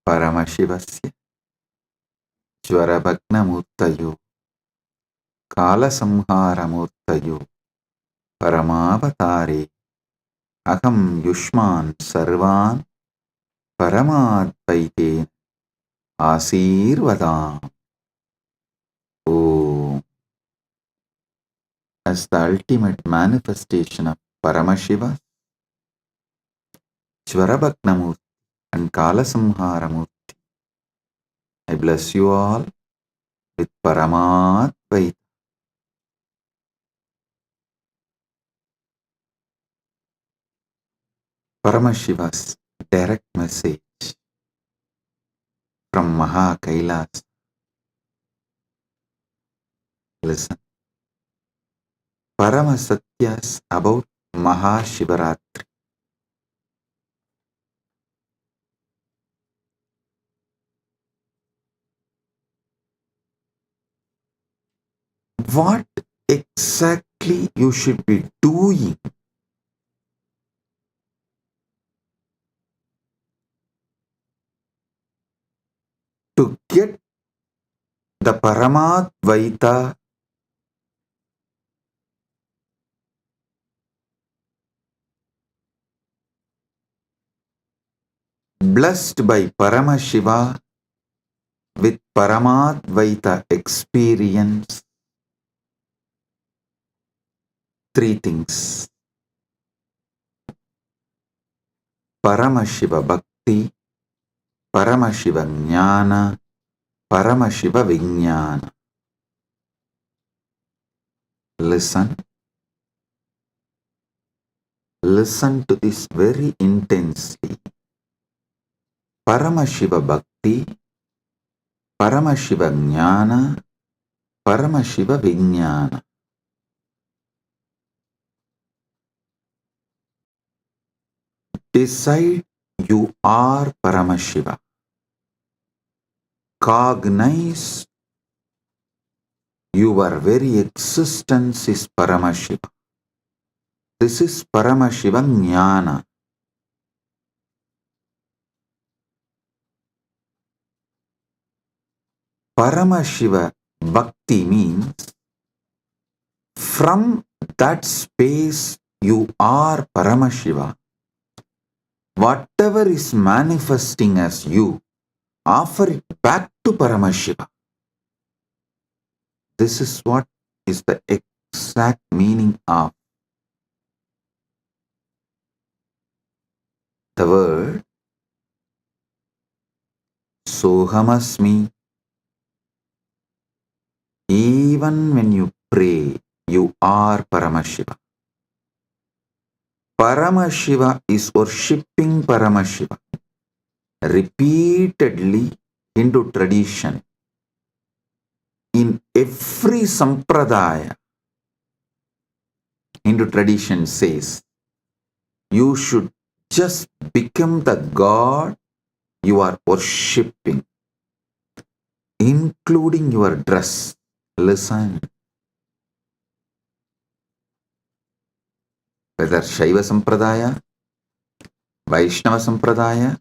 Paramashivasya Jvarabhagna Murtayo Kalasamhara Murtayo Paramavatare Aham Yushman Sarvan Paramadvaite Asirvadam. Oh, as the ultimate manifestation of Paramashiva, Jvarabhagna Murti and Kalasamhara Murti, I bless you all with Paramadvaita. Paramashiva's direct message from MAHAKAILASA. Listen. Paramasatyas about Mahashivaratri. What exactly you should be doing to get the Paramadvaita blessed by Paramashiva with Paramadvaita experience? Three things. Paramashiva Bhakti, Paramashiva Jnana, Paramashiva Vijnana. Listen. Listen to this very intensely. Paramashiva Bhakti, Paramashiva Jnana, Paramashiva Vijnana. Decide you are Paramashiva. Cognize your very existence is Paramashiva. This is Paramashiva Jnana. Paramashiva Bhakti means from that space you are Paramashiva. Whatever is manifesting as you, offer it back to Paramashiva. This is what is the exact meaning of the word Sohamasmi. Even when you pray, you are Paramashiva. Paramashiva is worshipping Paramashiva. Repeatedly Hindu tradition, in every sampradaya, Hindu tradition says, you should just become the God you are worshipping, including your dress. Listen. Whether Shaiva Sampradaya, Vaishnava Sampradaya,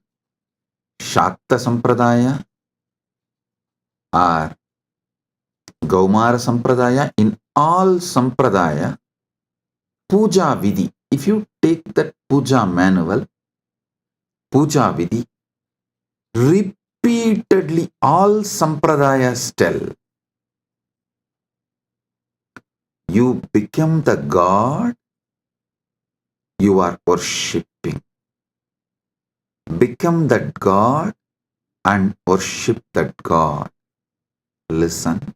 Shakta Sampradaya, or Gaumara Sampradaya, in all Sampradaya, Puja Vidhi, if you take that Puja manual, Puja Vidhi, repeatedly all Sampradayas tell, you become the God you are worshipping. Become that God and worship that God. Listen.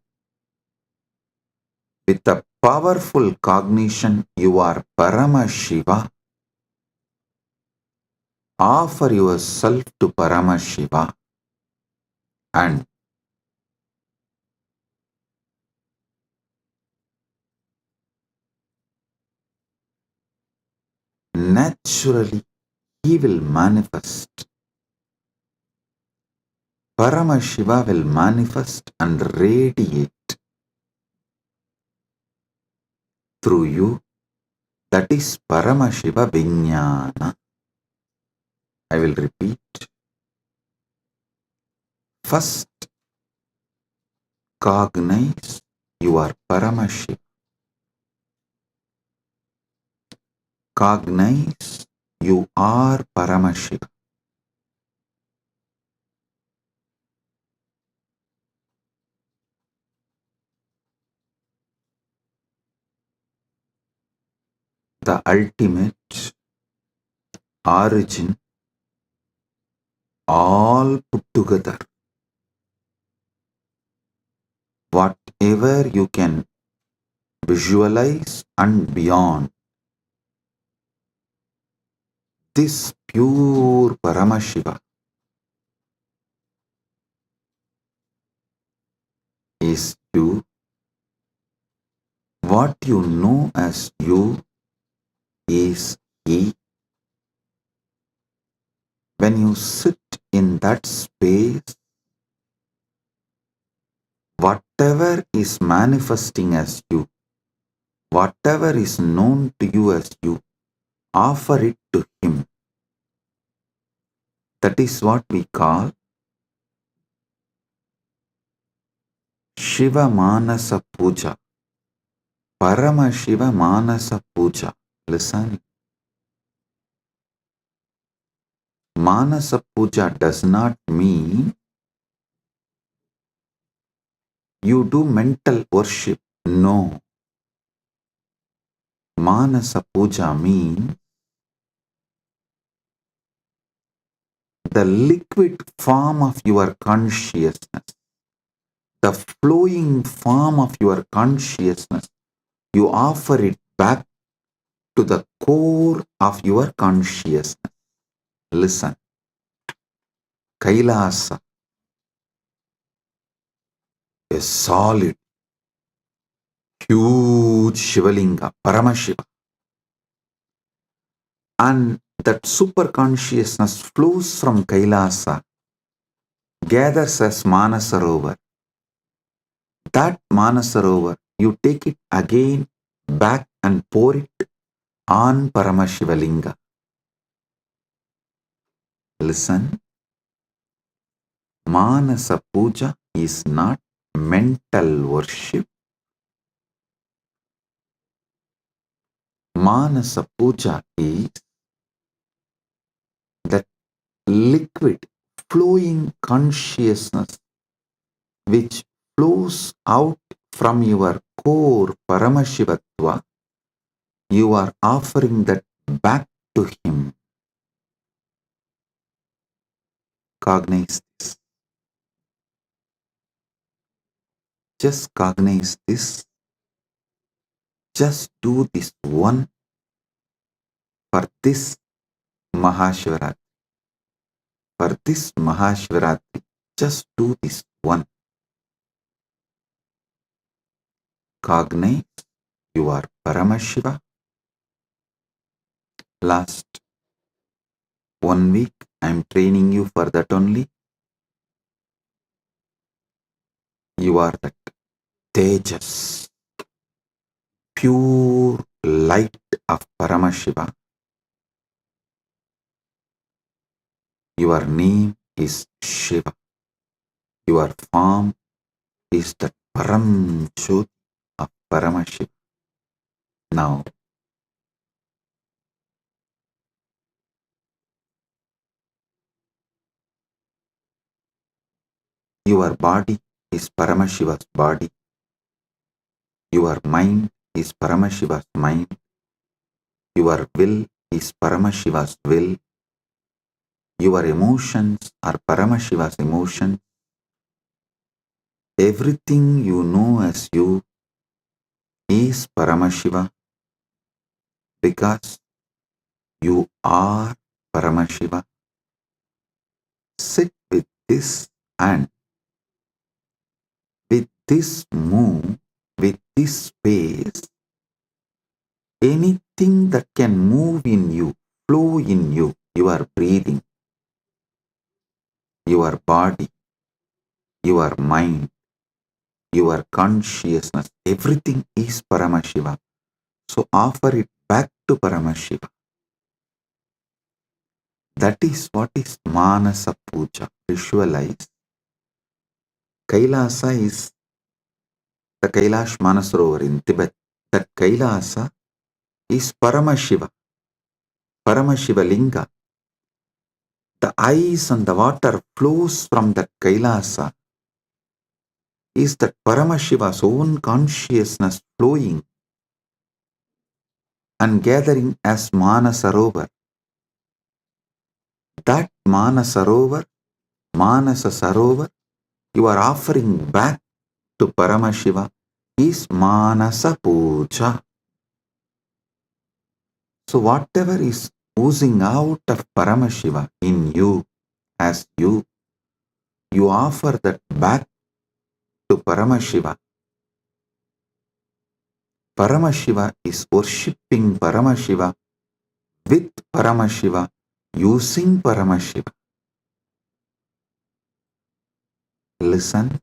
With a powerful cognition, you are Paramashiva. Offer yourself to Paramashiva and naturally he will manifest. Paramashiva will manifest and radiate through you. That is Paramashiva Vijnana. I will repeat. First, cognize you are Paramashiva. Cognize you are Paramashiva. The ultimate origin, all put together. Whatever you can visualize and beyond, this pure Paramashiva is you. What you know as you is He. When you sit in that space, whatever is manifesting as you, whatever is known to you as you, offer it to Him. That is what we call Shiva Manasa Puja. Paramashiva Manasa Puja. Listen. Manasa Puja does not mean you do mental worship. No. Manasa Puja means the liquid form of your consciousness, the flowing form of your consciousness. You offer it back to the core of your consciousness. Listen. Kailasa, a solid, huge Shivalinga, Paramashiva. And that super consciousness flows from Kailasa, gathers as Manasarovar. That Manasarovar, you take it again back and pour it on Paramashivalinga. Listen, Manasa Puja is not mental worship. Manasa Puja is that liquid, flowing consciousness which flows out from your core Paramashivatva. You are offering that back to Him. Cognize this. Just cognize this. Just do this one for this Mahashivaratri. For this Mahashivaratri, just do this one. Cognize you are Paramashiva. Last 1 week I am training you for that only. You are that Tejas, pure light of Paramashiva. Your name is Shiva. Your form is the Param Jyoti of Paramashiva. Now, your body is Paramashiva's body. Your mind is Paramashiva's mind. Your will is Paramashiva's will. Your emotions are Paramashiva's emotions. Everything you know as you is Paramashiva because you are Paramashiva. Sit with this and with this move, with this space, anything that can move in you, flow in you, your breathing, your body, your mind, your consciousness, everything is Paramashiva. So offer it back to Paramashiva. That is what is Manasa Puja. Visualize Kailasa is the Kailash Manasarovar in Tibet. That Kailasa is Paramashiva, Paramashiva Linga. The ice and the water flows from that Kailasa is that Paramashiva's own consciousness flowing and gathering as Manasarovar. That Manasarovar, Manasa Sarovar, you are offering back to Paramashiva is Manasa Puja. So whatever is oozing out of Paramashiva in you, as you offer that back to Paramashiva. Paramashiva is worshipping Paramashiva with Paramashiva, using Paramashiva. Listen,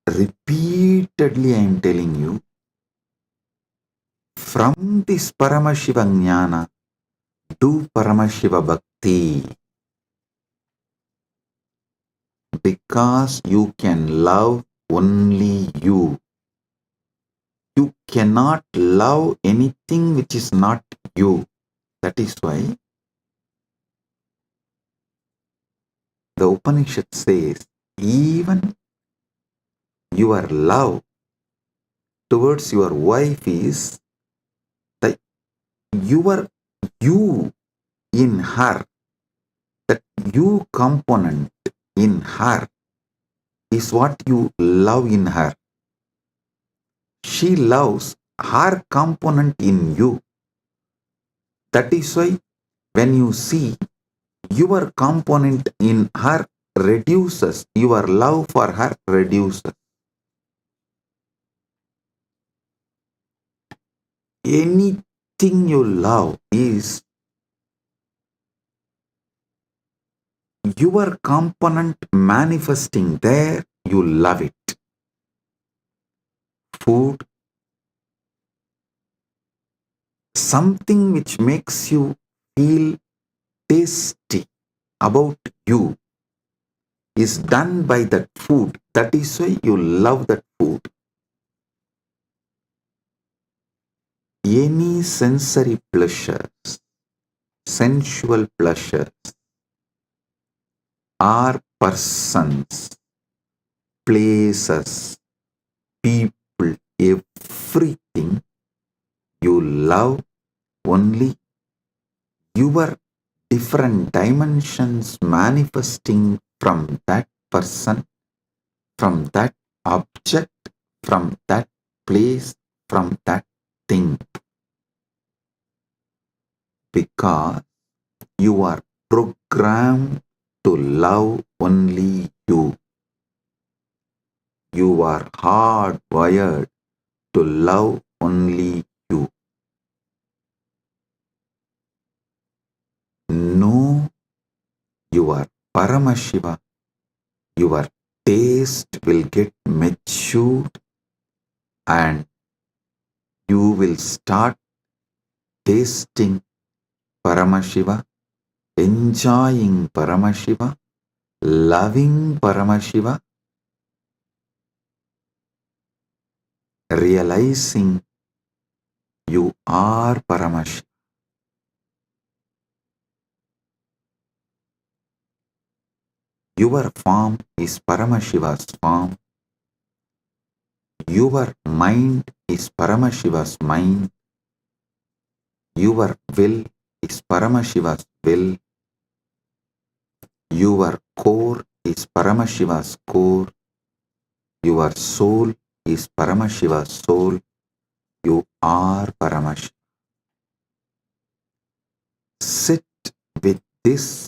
repeatedly I am telling you, from this Paramashiva Jnana, do Paramashiva Bhakti, because you can love only you. You cannot love anything which is not you. That is why the Upanishad says, even your love towards your wife is the your you in her, that you component in her is what you love in her. She loves her component in you. That is why when you see your component in her reduces, your love for her reduces. Anything you love is your component manifesting there, you love it. Food, something which makes you feel tasty about you is done by that food. That is why you love that food. Any sensory pleasures, sensual pleasures, are persons, places, people, everything you love only your different dimensions manifesting from that person, from that object, from that place, from that thing. Because you are programmed to love only you. You are hardwired to love only you. Know your Paramashiva, your taste will get matured and you will start tasting Paramashiva, enjoying Paramashiva, loving Paramashiva, realizing you are Paramashiva. Your form is Paramashiva's form. Your mind is Paramashiva's mind. Your will is Paramashiva's will. Your core is Paramashiva's core. Your soul is Paramashiva's soul. You are Paramashiva. Sit with this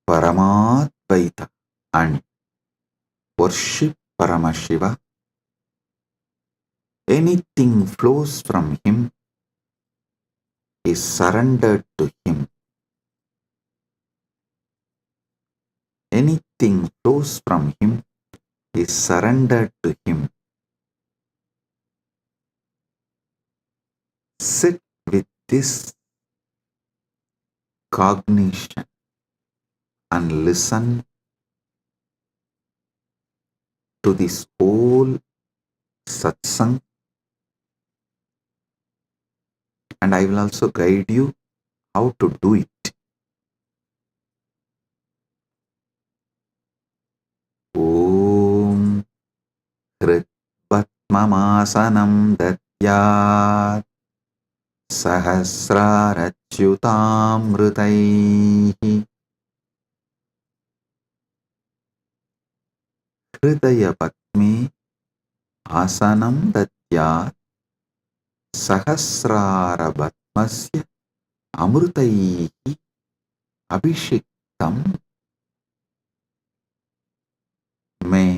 Paramadvaita and worship Paramashiva. Anything flows from him is surrendered to him. Anything flows from him is surrendered to him. Sit with this cognition and listen to this whole satsang, and I will also guide you how to do it. Om Hrit Patmamasanam Datyat Sahasrarachyutamritaihi Hridaya Patme Asanam Datyat Sahasrarabatmasya Amritaihi Abhishiktam. मैं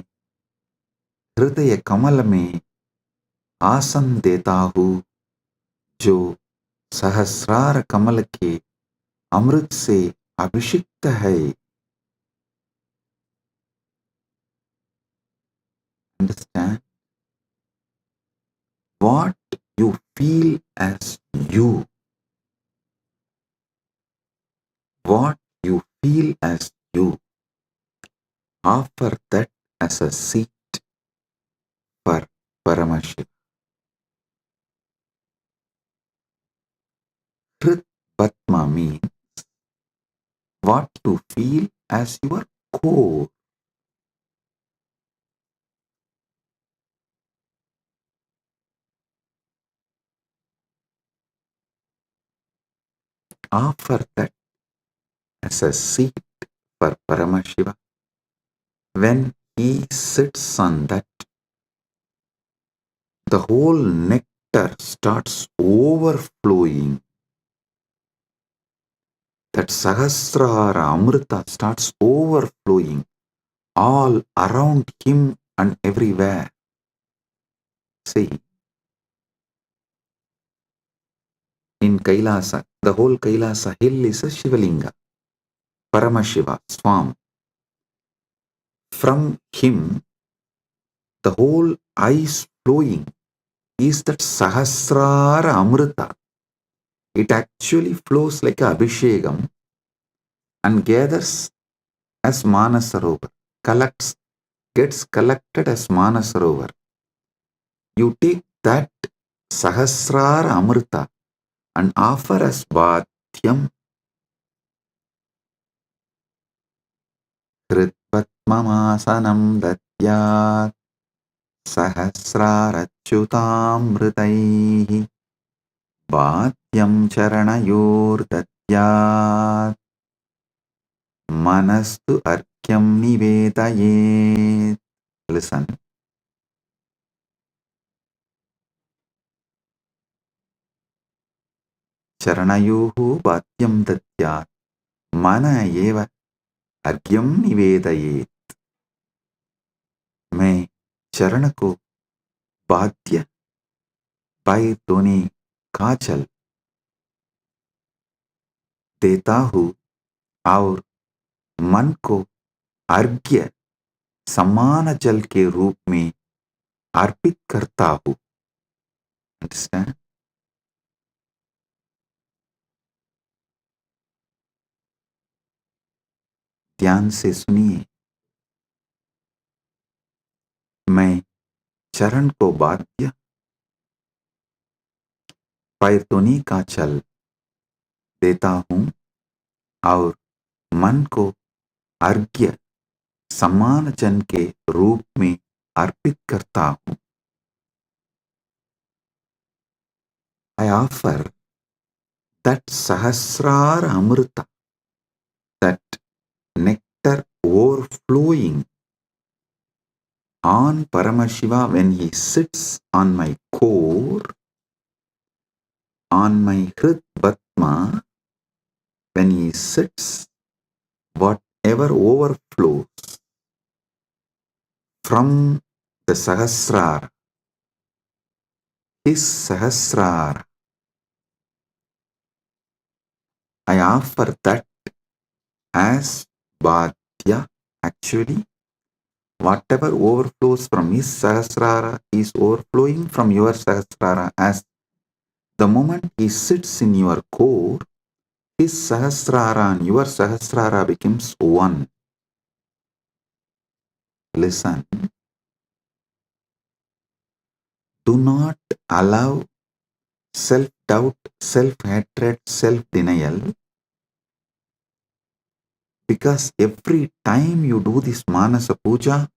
हृदय कमल में आसन देता हूँ जो सहस्रार कमल के अमृत से अभिषिक्त है. Understand? What you feel as you, what you feel as you, offer that as a seat for Paramashiva. Hrit Patma means what you feel as your core. Offer that as a seat for Paramashiva. When he sits on that, the whole nectar starts overflowing. That Sahasrara Amrita starts overflowing all around him and everywhere. See, in Kailasa, the whole Kailasa hill is a Shivalinga, Paramashiva, Swam. From him, the whole ice flowing is that Sahasrara Amrita. It actually flows like a Abhishekam and gathers as Manasarovar, gets collected as Manasarovar. You take that Sahasrara Amrita and offer as Bhatyam. Hritpatmamasanam Datyat Sahasrarachyutamritaihi Bhatyam Charanayor Datyat Manastu Arkyam Nivedayet. Listen. Charanayuhu Bhatyam Datyat Mana Eva अर्घ्यम निवेदयेत. मैं चरण को बाध्य by दोने काजल देता हूँ और मन को अर्घ्य समान जल के रूप में अर्पित करता हूँ. Understand? ध्यान से सुनिए. मैं चरण को बाध्य पैरतोनी का जल देता हूँ और मन को अर्घ्य समान जन के रूप में अर्पित करता हूँ. I offer that Sahasrara Amrita, that nectar overflowing on Paramashiva when he sits on my core, on my Hrit Batma, when he sits, whatever overflows from the Sahasrara, his Sahasrara, I offer that as Bhadya. Actually, whatever overflows from his Sahasrara is overflowing from your Sahasrara. As the moment he sits in your core, His Sahasrara and your Sahasrara becomes one. Listen. Do not allow self-doubt, self-hatred, self-denial, because every time you do this Manasa Puja,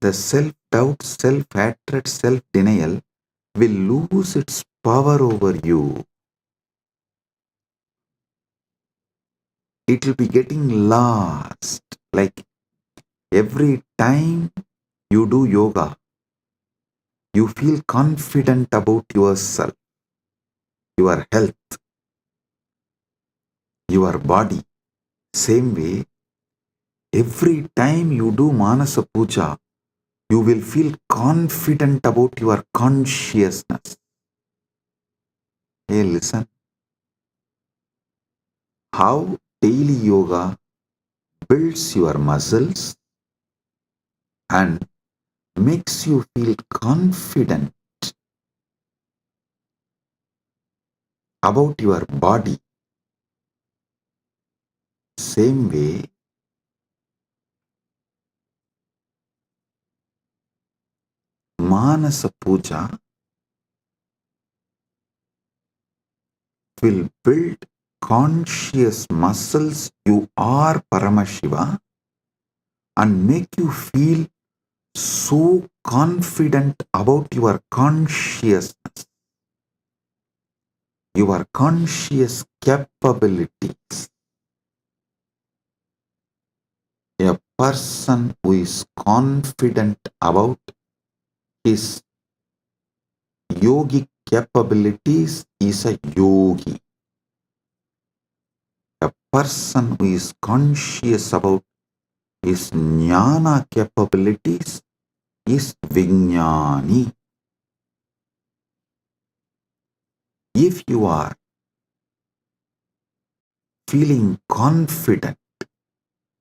the self-doubt, self-hatred, self-denial will lose its power over you. It will be getting lost. Like every time you do yoga, you feel confident about yourself, your health, your body. Same way, every time you do Manasa Puja, you will feel confident about your consciousness. Hey, listen. How daily yoga builds your muscles and makes you feel confident about your body. Same way, Manasa Puja will build conscious muscles. You are Paramashiva and make you feel so confident about your consciousness, your conscious capabilities. A person who is confident about his yogic capabilities is a yogi. A person who is conscious about his jnana capabilities is Vijnani. If you are feeling confident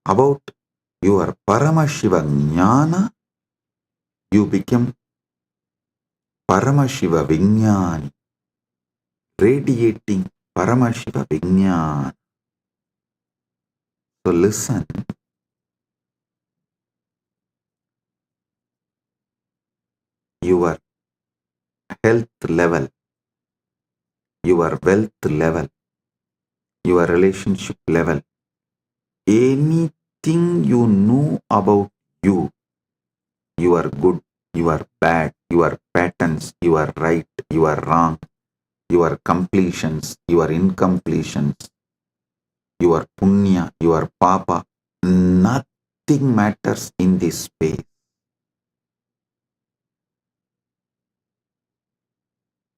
about your Paramashiva jnana, you become Paramashiva Vijnani, radiating Paramashiva Vijnana. So listen, your health level, your wealth level, your relationship level, anything you know about you, you are good, you are bad, your patterns, you are right, you are wrong, your completions, your incompletions, your punya, your papa, nothing matters in this space.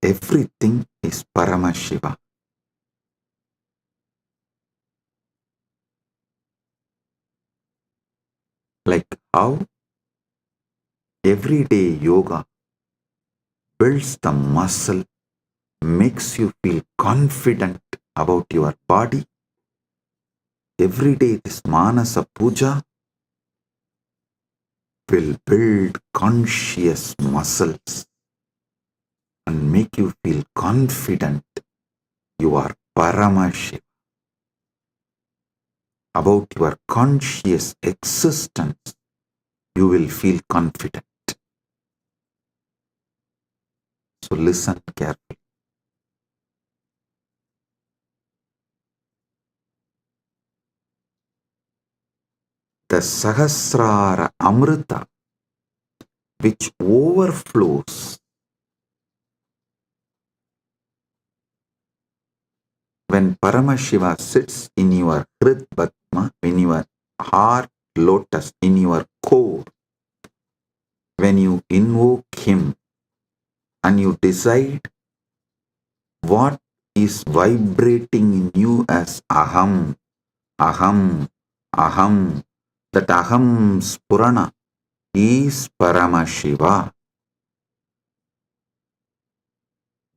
Everything is Paramashiva. Like how everyday yoga builds the muscle, makes you feel confident about your body. Every day this Manasa Puja will build conscious muscles and make you feel confident you are Paramashiva. About your conscious existence, you will feel confident. So listen carefully. The Sahasrara Amrita, which overflows when Paramashiva sits in your Hrid Padma, in your heart lotus, in your core, when you invoke him and you decide what is vibrating in you as Aham, Aham, Aham, that Aham Spurana is Paramashiva.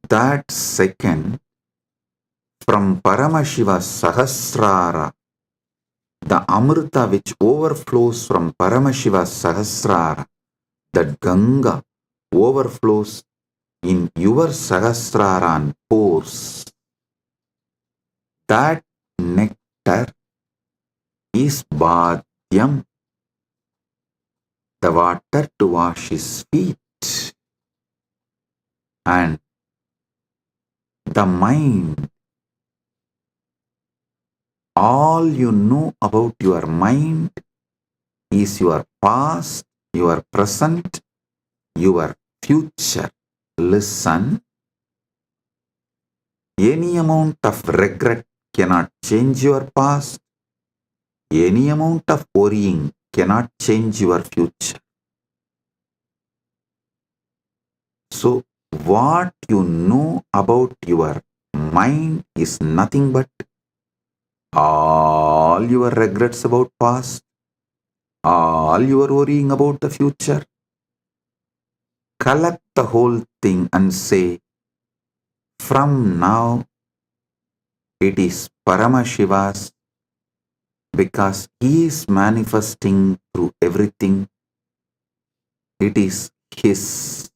That second, from Paramashiva Sahasrara, the Amrita which overflows from Paramashiva Sahasrara, that Ganga overflows in your Sahasrara and pores. That nectar is bhadyam, the water to wash his feet, and the mind, all you know about your mind is your past, your present, your future. Listen, any amount of regret cannot change your past, any amount of worrying cannot change your future. So, what you know about your mind is nothing but all your regrets about past, all your worrying about the future. Collect the whole thing and say, from now it is Paramashiva's, because he is manifesting through everything. It is his.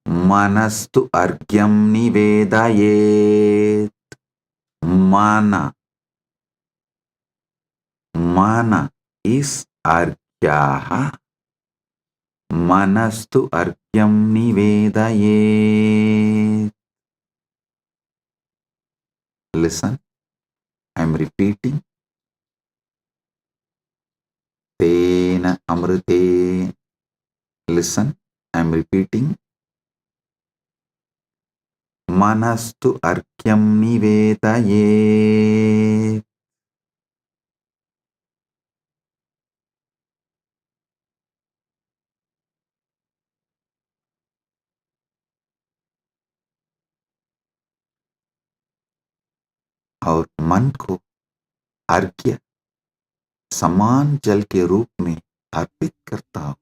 Manastu argyam nivedayet. Mana. Mana is argyaha. Manastu argyam nivedayet. Listen, I am repeating. Tena amrite. Listen, I am repeating. Manastu argyam nivedayet. और मन को अर्घ्य समान जल के रूप में अर्पित करता हूं.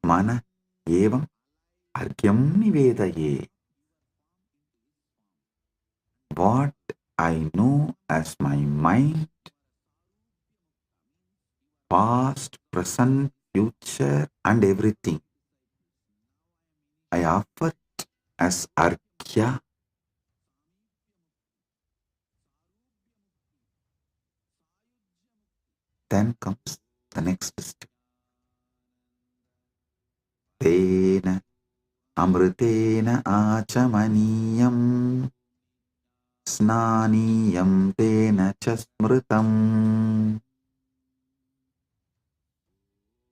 माना एवं अर्घ्यम निवेदये. What I know as my mind, past, present, future, and everything, I offer it as arghya. Then comes the next step. Tena amritena achamaniyam snaniyam tena chasmritam.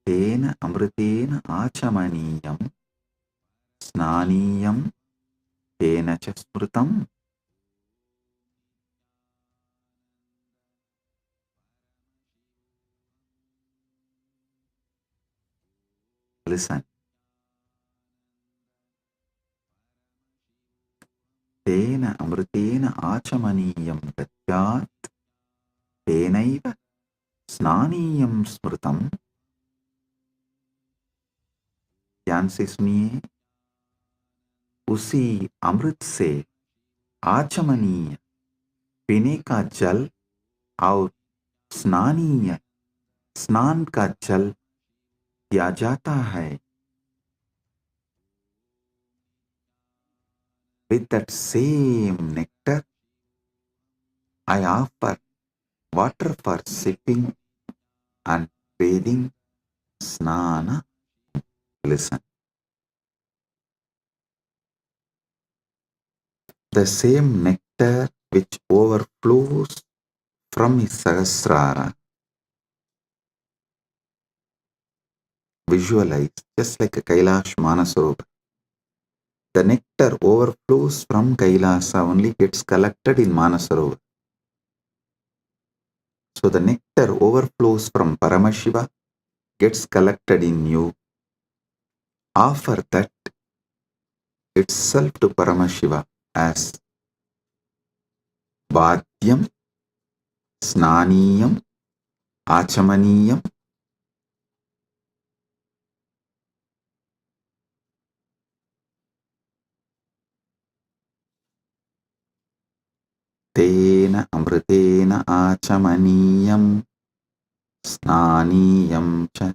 Tena amritena achamaniyam snaniyam tena chasmritam. Listen. Tena amritena achamaniyam datyat tenaiva snaniyam smritam. ध्यान से सुनिए. उसी अमृत से आचमनीय पीने का जल और स्नानीय स्नान का जल दिया जाता है. With that same nectar, I offer water for sipping and bathing, snana. Listen. The same nectar which overflows from his Sahasrara, visualize just like a Kailash Manasarovar. The nectar overflows from Kailasa, only gets collected in Manasarovar. So the nectar overflows from Paramashiva, gets collected in you. Offer that itself to Paramashiva as Bhadyam, Snaniyam, Achamaniyam. Tena amritena achamaniyam snaniyam cha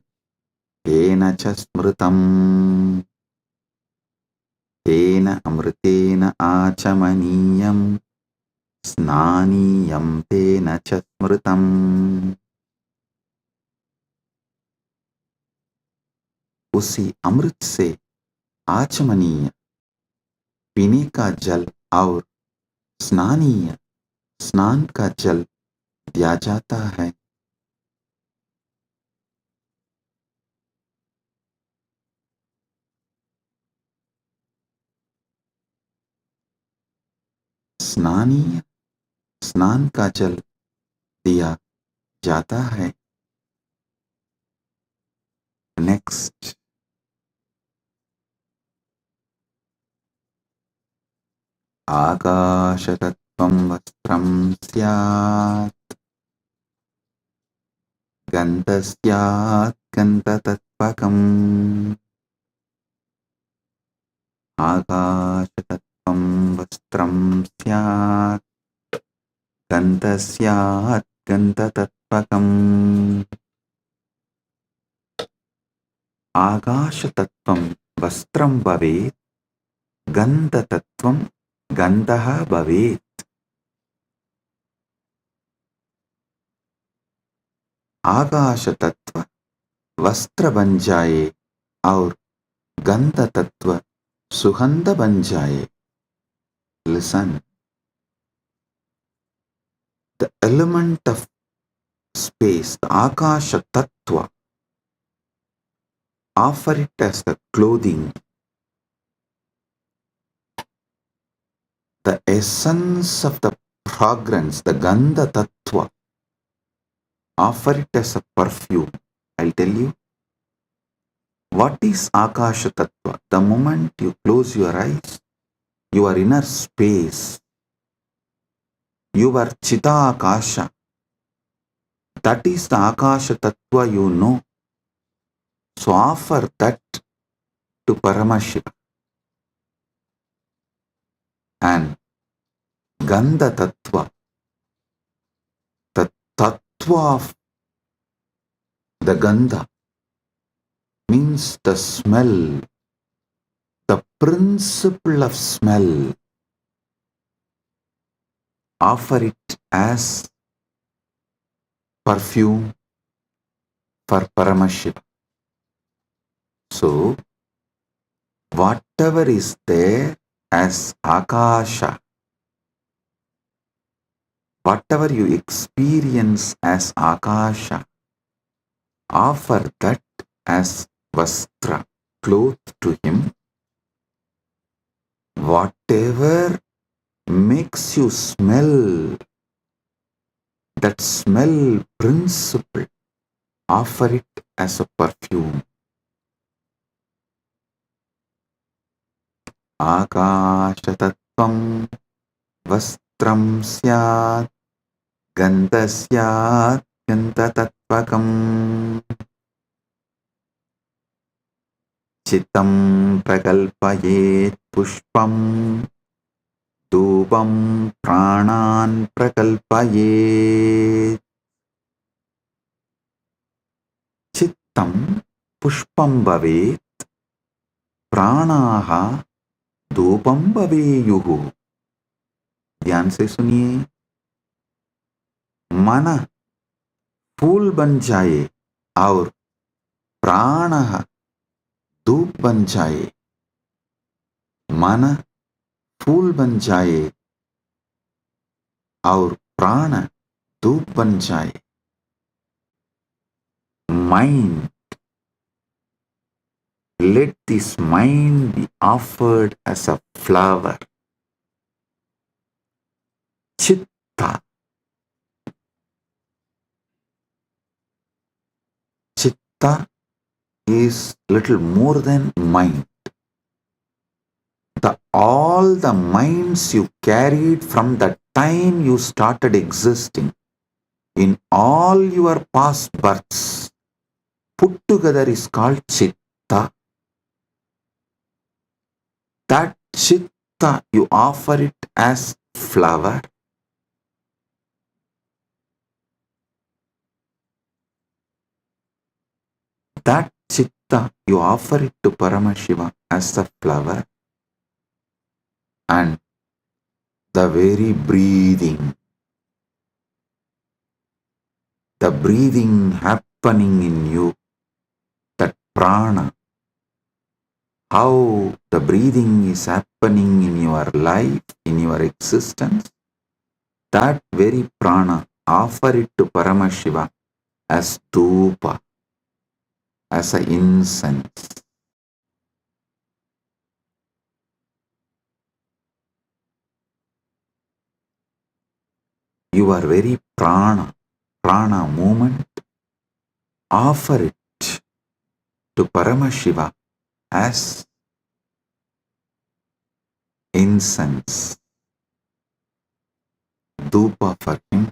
Kena cha smritam, kena amritena achamaniyam, snaniyam tena cha smritam. उसी अमृत से आचमनीय पीने का जल और स्नानीय स्नान का जल दिया जाता है। स्नानीय स्नान का जल दिया जाता है। नेक्स्ट, आकाशतत्त्वं वस्त्रं स्यात्, गन्धस्यात् गन्धतत्त्वकम्। आकाशतत्त्वं वस्त्रं स्यात्, गन्धस्यात् गन्धतत्त्वकम्। आकाशतत्त्वं वस्त्रं भवेत्, गन्धतत्त्वं गन्धः भवेत्। आकाश तत्व वस्त्र बन जाए और गंध तत्व सुगंध बन जाए। Listen, the element of space, the Akasha Tattva, offer it as the clothing. The essence of the fragrance, the Gandha Tattva, offer it as a perfume. I'll tell you, what is Akasha Tattva? The moment you close your eyes, your inner space, your Chita Akasha, that is the Akasha Tattva you know. So offer that to Paramashiva. And Gandha Tattva, the Tattva of the Gandha, means the smell, the principle of smell. Offer it as perfume for Paramashiva. So, whatever is there as Akasha, whatever you experience as Akasha, offer that as Vastra, cloth to him. Whatever makes you smell, that smell principle, offer it as a perfume. Akashatattvam vastram syat, gandhasyat gandhatatvakam. Chitam prakalpayet pushpam, dhupam pranan prakalpayet. Chittam pushpam bhavet, pranaha धूपम भवेयुः। ध्यान से सुनिए, मन फूल बन जाए और प्राण धूप बन जाए। मन फूल बन जाए और प्राण धूप बन जाए। Mind, let this mind be offered as a flower. Chitta, chitta is little more than mind. All the minds you carried from the time you started existing, in all your past births, put together is called chitta. That chitta, you offer it as flower. That chitta you offer it to Paramashiva as a flower, and the very breathing, the breathing happening in you, that prana, how the breathing is happening in your life, in your existence, that very prana, offer it to Paramashiva as dhupa, as an incense. Your very prana movement, offer it to Paramashiva as incense, dhupa for him.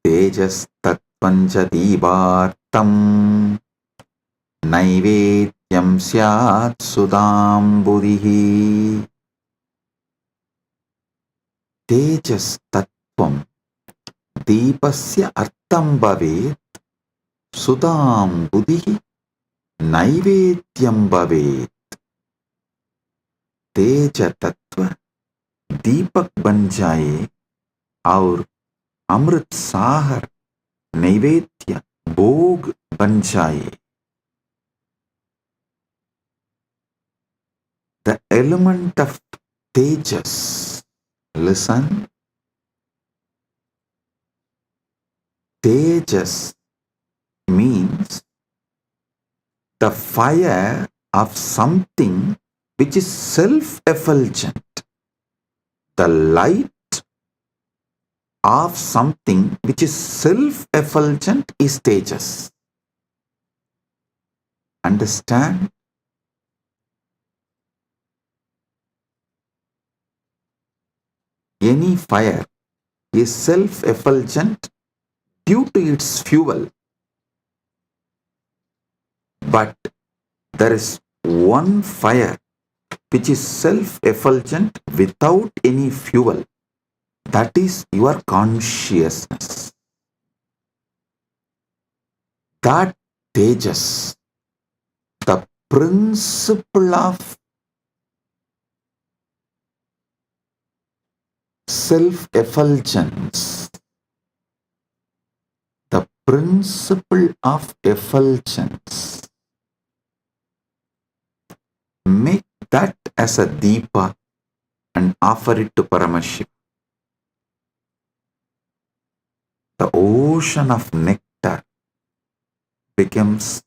Tejas tattvanja deevartam naivedyam syat sudambudihi. Tejas tattvam deepasya artam bhavet sudambudihi naivedyam bhavet. तेज तत्व दीपक बन जाए और अमृत सागर नैवेद्य भोग बन जाए. The element of tejas, listen, tejas means the fire of something which is self-effulgent, the light of something which is self-effulgent is tejas. Understand? Any fire is self-effulgent due to its fuel, but there is one fire which is self-effulgent without any fuel. That is your consciousness. That tejas, the principle of self-effulgence, the principle of effulgence, make that as a deepa and offer it to Paramashiva. The ocean of nectar becomes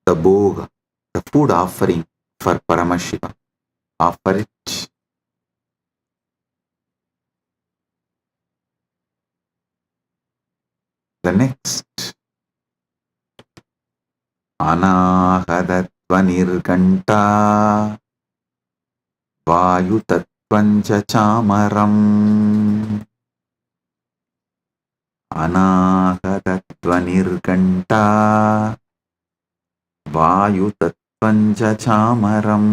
the bhoga, the food offering for Paramashiva. Offer it. The next, Anahadatvanirganta Vayutatvanja chamaram. Anahadatvanirganta Vayutatvanja chamaram.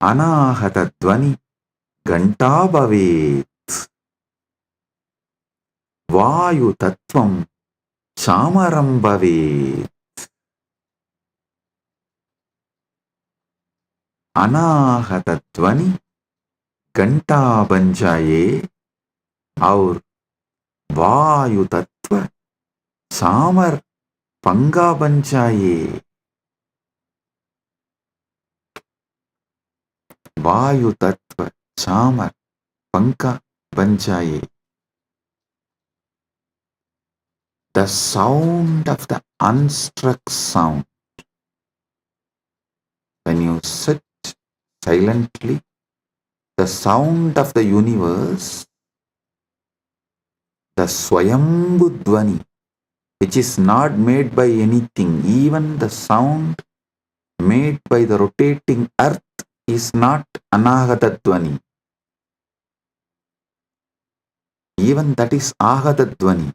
Anahadatvani ganta bhavet. Vayu tattvam chamaram bhavet. अनाहत ध्वनि घंटा बन जाए और वायु तत्व चामर पंगा बन जाए. वायु तत्व चामर पंखा बन जाए. The sound of the unstruck sound. When you sit silently, the sound of the universe, the Swayambhu Dvani, which is not made by anything, even the sound made by the rotating earth is not Anahata Dvani. Even that is Ahata Dvani.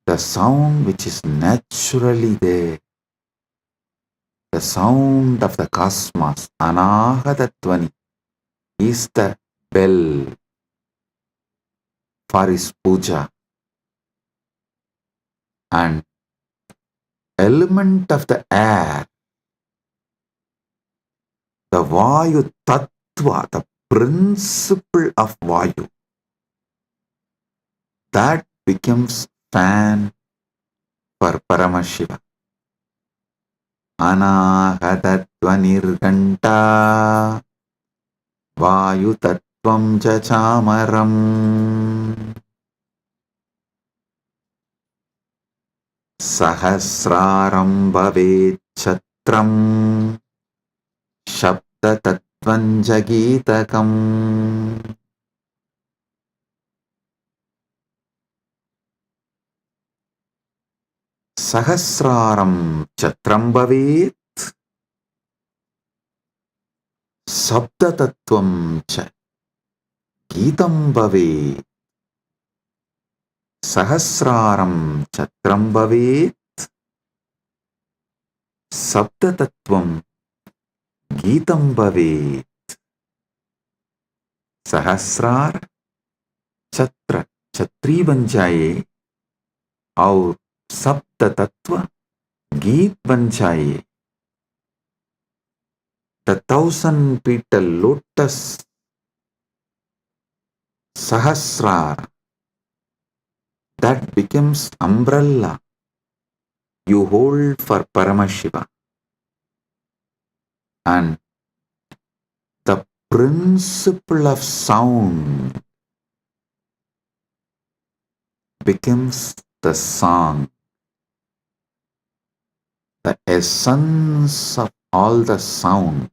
The sound which is naturally there, the sound of the cosmos, Anahata Dvani, is the bell. for his puja. And element of the air, the Vayu Tattva, the principle of Vayu, that becomes fan for Paramashiva. Anahata nirganta Vayu Tattvam Chachamaram Sahasraram Bhavet Chatram Shabda Tattvam Jagitakam. Sahasraram Chatram Bhavet Sabda Tattvam Cha Gitam Bhavet. Sahasraram Chatram Bhavet Sabda Tattvam Gitam Bhavet. Sahasrar Chatra Chatri बन जाए और सप्त तत्व गीत बन जाए. The 1,000 petal lotus Sahasrar, that becomes umbrella you hold for Paramashiva. And the principle of sound becomes the song. The essence of all the sound,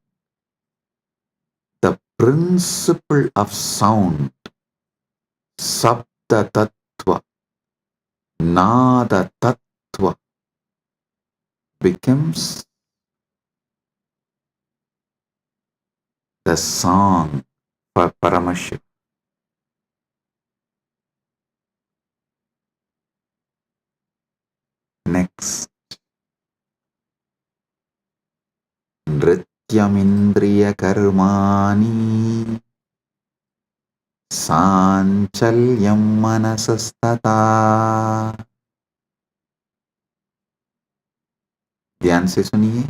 the principle of sound, Sabda Tattva, Nada Tattva, becomes the song for Paramashiva. Next, Nrityamindriya Karmani Sanchalyam Manasastata. ध्यान से सुनिए.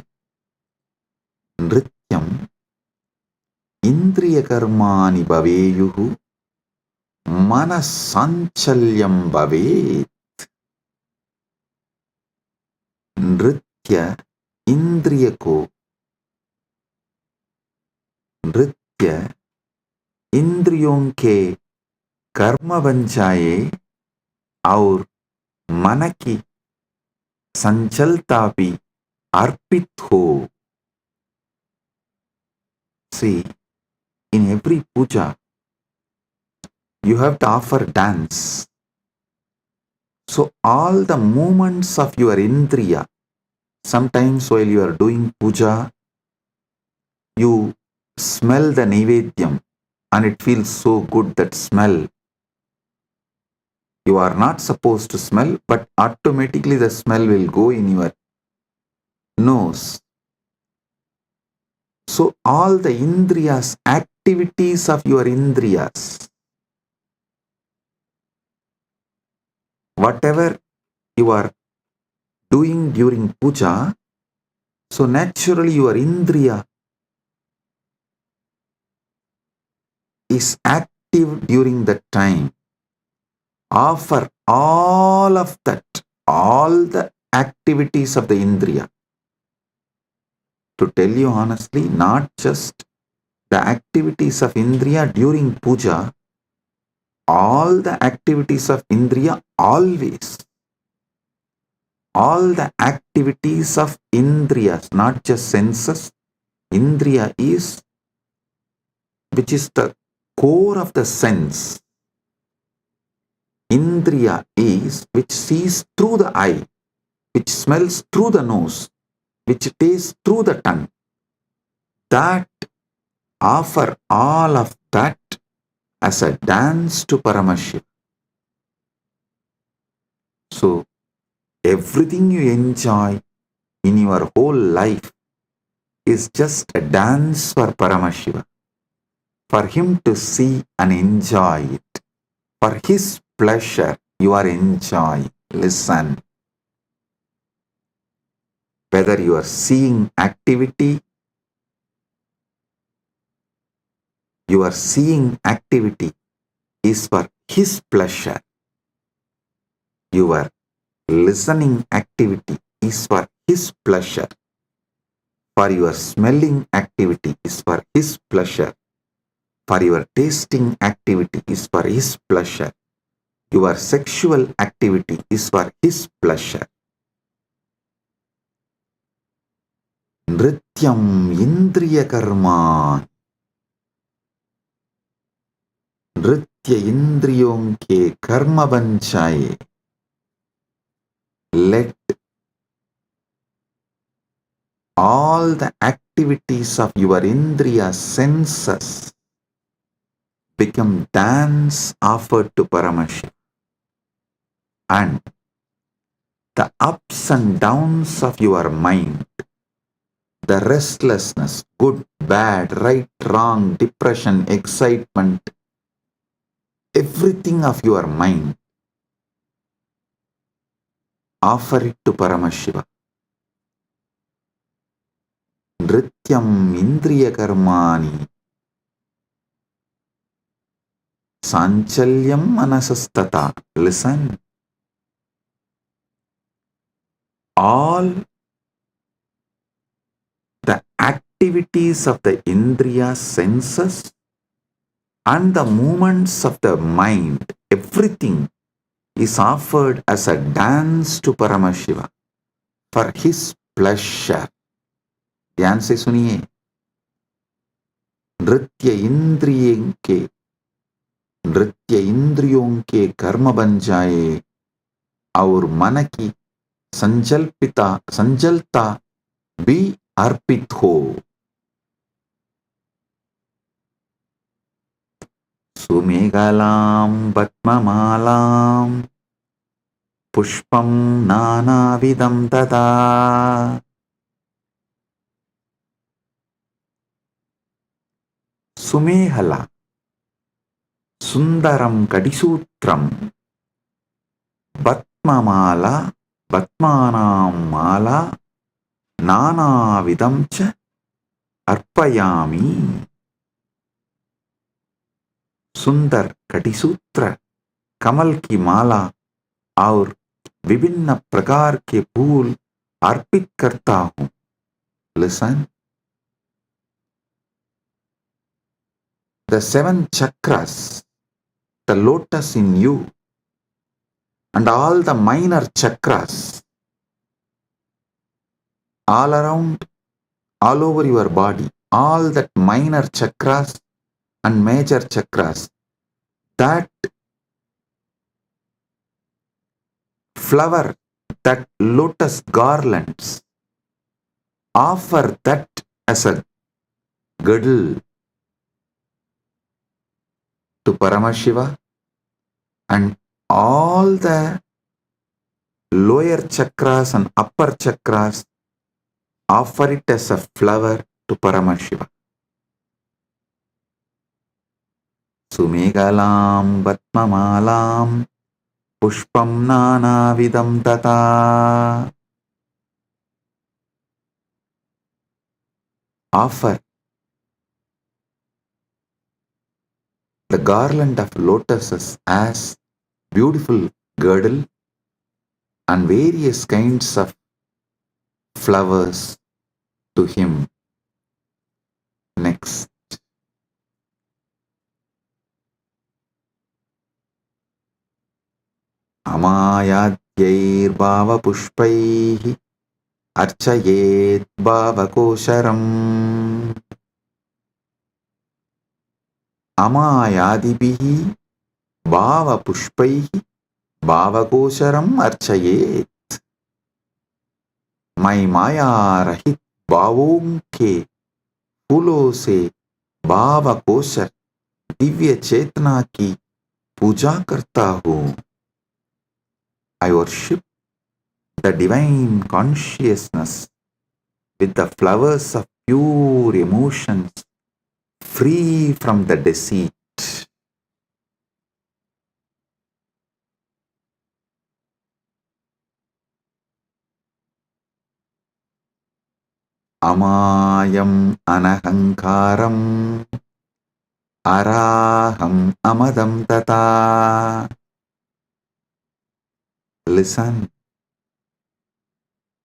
नृत्यम इंद्रिय कर्माणि भवेयुः मनस्साञ्चल्यं भवेत्. नृत्य इंद्रिय को, नृत्य इंद्रियों के कर्म बन जाए और मन की संचलता भी अर्पित हो. See, in every puja, you have to offer dance. So all the movements of your indriya, sometimes while you are doing puja, you smell the naivedyam and it feels so good, that smell. You are not supposed to smell, but automatically the smell will go in your nose. So all the indriyas, activities of your indriyas, whatever you are doing during puja, so naturally your indriya is active during that time. Offer all of that, all the activities of the indriya. To tell you honestly, not just the activities of indriya during puja, all the activities of indriya always. All the activities of indriyas, not just senses. Indriya is, which is the core of the sense. Indriya is which sees through the eye, which smells through the nose, which tastes through the tongue. That, offer all of that as a dance to Paramashiva. So, everything you enjoy in your whole life is just a dance for Paramashiva, for him to see and enjoy it, For His pleasure, you are enjoying. Listen. Whether you are seeing activity, is for His pleasure. Your listening activity is for His pleasure. For your smelling activity is for His pleasure. For your tasting activity is for His pleasure. Your sexual activity is for His pleasure. Nrityam indriya karma. Nritya indriyon ke karma banchaye. Let all the activities of your indriya senses become dance offered to Paramashiva. And the ups and downs of your mind, the restlessness, good, bad, right, wrong, depression, excitement, everything of your mind, offer it to Paramashiva. Nrityam indriya karmani sanchalyam manasastata. Listen. All the activities of the indriya senses and the movements of the mind, everything is offered as a dance to Paramashiva for His pleasure. ध्यान से सुनिए. नृत्य इंद्रियों के कर्म बन जाए और मन की संजलता भी अर्पित हो. सुमेघलां पद्ममालां पुष्पं नानाविधं तथा. सुमेहला सुंदरम कडिसूत्रम पद्ममाला पद्मानां माला नानाविधं च अर्पयामि. सुंदर कटिसूत्र, कमल की माला और विभिन्न प्रकार के फूल अर्पित करता हूं. Listen. The 7 chakras, the lotus in you, and all the minor chakras, all around, all over your body, all that minor chakras and major chakras, that flower, that lotus garlands, offer that as a girdle to Paramashiva, and all the lower chakras and upper chakras offer it as a flower to Paramashiva. Sumegalam Batmamalam Pushpam Nanavidam Tata. Offer the garland of lotuses as beautiful girdle and various kinds of flowers to him. Next. Amayadyir bhava pushpaihi archayet bhava kosharam. Amayadibihi bhava pushpaihi bhava kosharam archayet. मैं माया रहित भावों के फूलों से भाव kosher Divya चेतना की पूजा करता हूँ. I worship the divine consciousness with the flowers of pure emotions, free from the deceit. Amayam anahankaram araham amadam tata. Listen.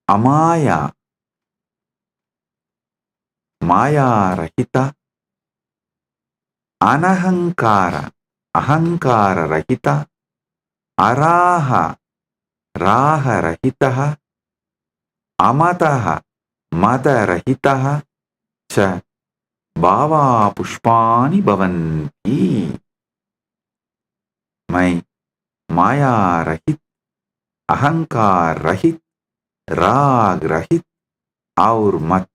Amaya, Maya Rahita, Anahankara, Ahankara Rahita, Araha, Raha Rahitaha, Amataha, Mata Rahitaha, Cha Bhava Pushpani Bhavanti. My Maya Rahit, Ahankar Rahit, Rag Rahit और मत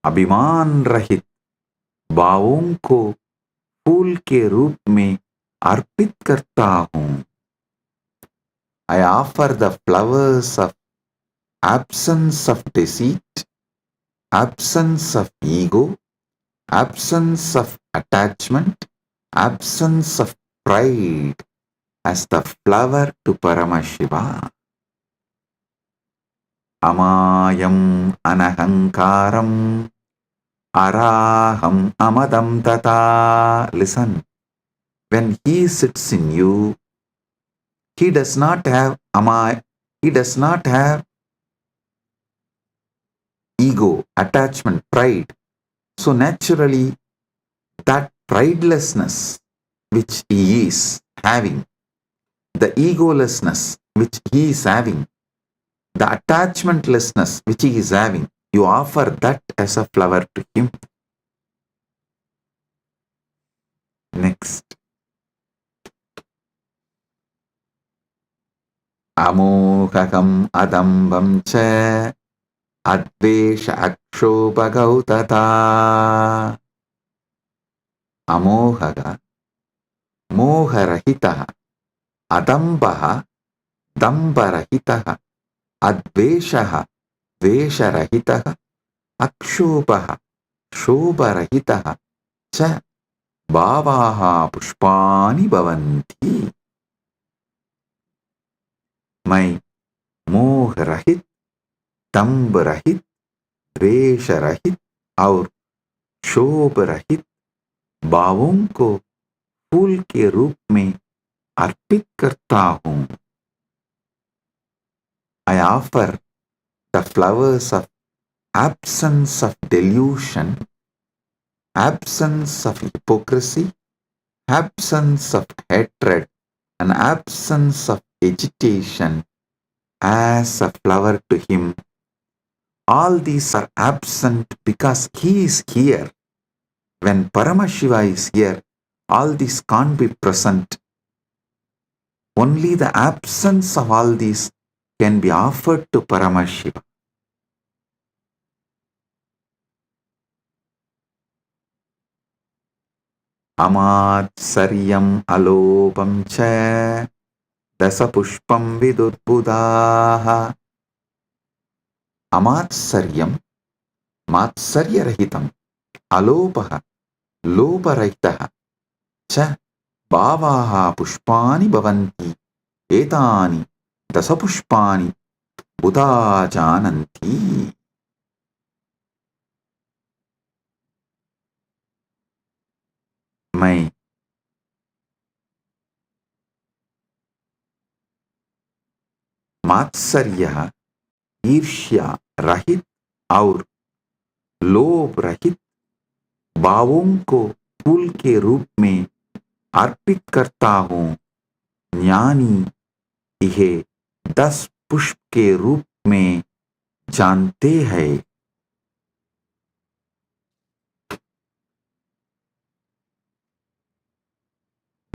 अभिमान रहित भावों को फूल के रूप में अर्पित करता हूँ. I offer the flowers of absence of deceit, absence of ego, absence of attachment, absence of pride as the flower to Paramashiva. Amayam anahankaram araham amadam tata. Listen, when he sits in you, he does not have he does not have ego, attachment, pride. So naturally, that pridelessness which he is having, the egolessness which he is having, the attachmentlessness which he is having, you offer that as a flower to him. Next. Amohakam adambam cha advesha akshobhagautata. Amohaga, moharahitaha, adambaha, dambarahitaha, adveshaha, vesharahitaha, akshobhaha, shobharahitaha, cha bhavaha pushpani bhavanti. My मोह रहित, दम्भ रहित, द्वेष रहित और शोभ रहित भावों को फूल के रूप में अर्पित करता हूँ. I offer the flowers of absence of delusion, absence of hypocrisy, absence of hatred, and absence of agitation as a flower to him. All these are absent because he is here. When Paramashiva is here, all these can't be present. Only the absence of all these can be offered to Paramashiva. Amatsaryam alopam cha dasapushpam vidudbudaha. Amatsaryam, matsaryarahitam, alopaha, loparahitaha, cha bhavaha pushpani bhavanti, etani dasapushpani buddha jananti. My मात्सर्य, ईर्ष्या रहित और लोभ रहित भावों को फूल के रूप में अर्पित करता हूँ. ज्ञानी यह 10 पुष्प के रूप में जानते हैं.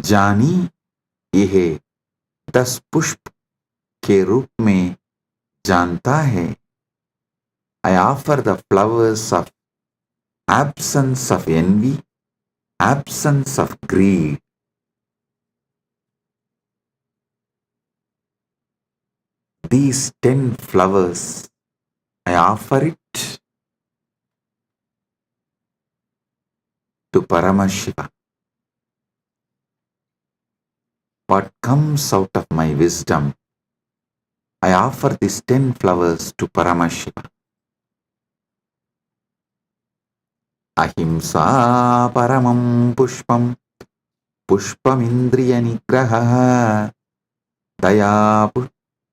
जानी यह 10 पुष्प के रूप में जानता है. I offer the flowers of absence of envy, absence of greed. These 10 flowers, I offer it to Paramashiva. What comes out of my wisdom, I offer these 10 flowers to Paramashiva. ahimsa paramam pushpam pushpamindriya nigraha daya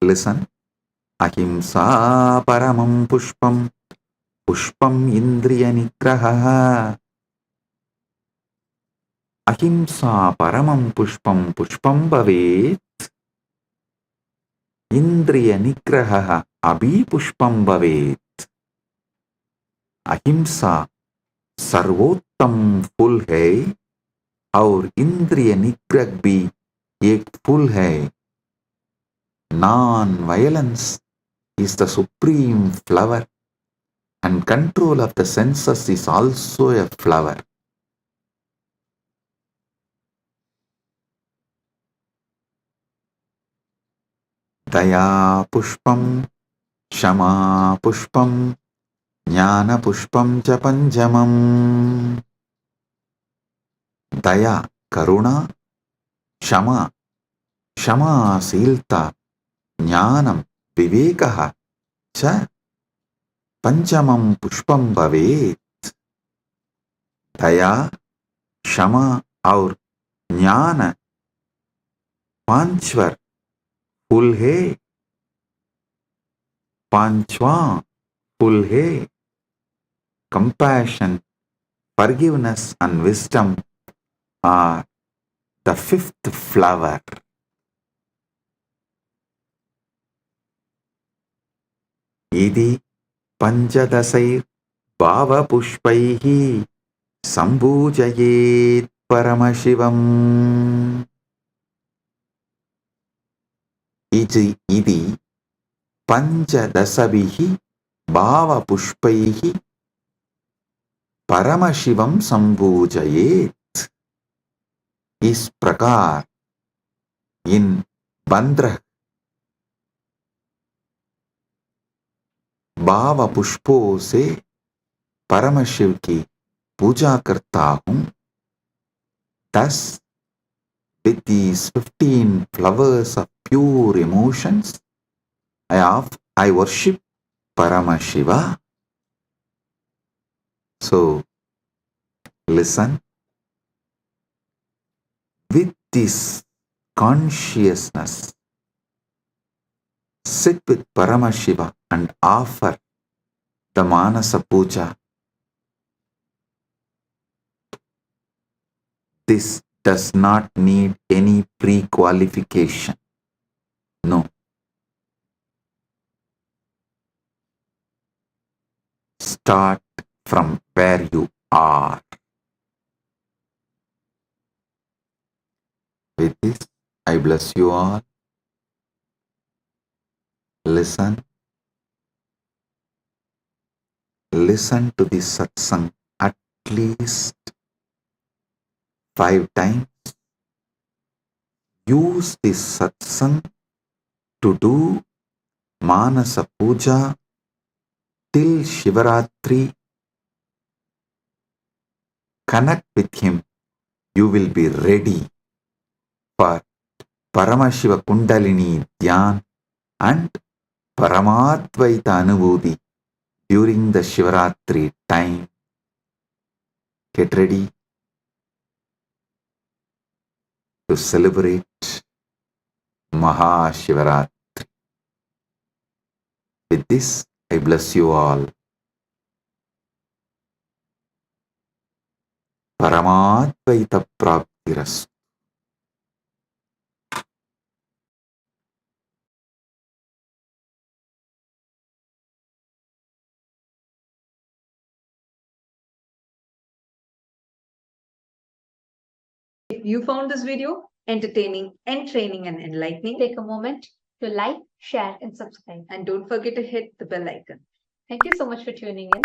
listen, ahimsa paramam pushpam pushpam indriya nigraha. Ahimsa paramam pushpam pushpam bhavet indriya nigraha abhi pushpam bhavet. अहिंसा सर्वोत्तम फूल है और इंद्रिय निग्रह भी एक फूल है. Non-violence is the supreme flower and control of the senses is also a flower. Daya pushpam, shama pushpam, jnana pushpam cha panjamam. Daya, karuna, shama, क्षमाशीलता, ज्ञानम, विवेकः च पंचमं पुष्पम भवेत्. दया, क्षमा और ज्ञान पांचवर फूल है. पांचवा फूल है. Compassion, forgiveness and wisdom are the fifth flower. इति पंचदशैर् भावपुष्पैः सम्पूजयेत् परमशिवम्. इति पंचदशभिः भावपुष्पैः परमशिवं सम्पूजयेत्. इस प्रकार इन 15 भाव पुष्पों से परमशिव की पूजा करता हूं. Thus, with these 15 flowers of pure emotions, I worship Paramashiva. So, listen. With this consciousness, sit with Paramashiva and offer the Manasa Puja. This does not need any pre-qualification. No. Start from where you are. With this, I bless you all. Listen. Listen to this satsang at least 5 times. Use this satsang to do Manasa Puja till Shivaratri. Connect with him. You will be ready for Paramashiva Kundalini Dhyan and Paramadvaita Anubhuti during the Shivaratri time. Get ready to celebrate Mahashivaratri. With this, I bless you all. Paramadvaita Praptirastu. If you found this video entertaining, entraining, and enlightening, take a moment to like, share, and subscribe. And don't forget to hit the bell icon. Thank you so much for tuning in.